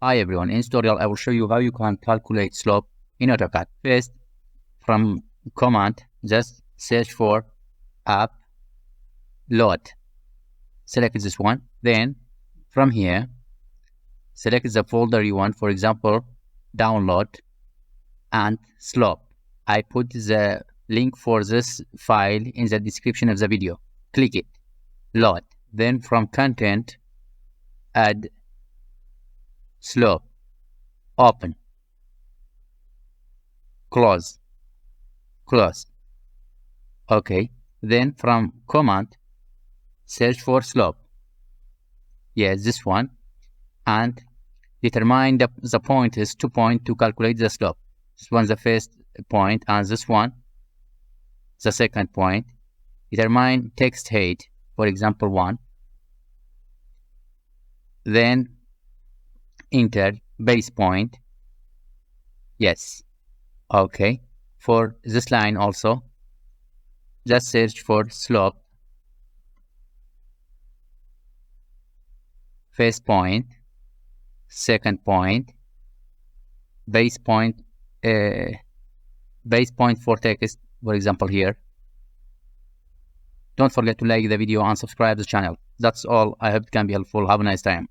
Hi everyone, in this tutorial I will show you how you can calculate slope in AutoCAD. First, from command, just search for app load. Select this one. Then from here, select the folder you want, for example, download and slope. I put the link for this file in the description of the video. Click it, load. Then from content, add slope, open, close. Okay, then from command, search for slope. Yes, this one, and determine the point is 2 point to calculate the slope. This one the first point, and this one the second point. Determine text height, for example 1. Then enter base point. Yes. Okay. For this line also, just search for slope, first point, second point, base point for text, for example here. Don't forget to like the video and subscribe to the channel. That's all. I hope it can be helpful. Have a nice time.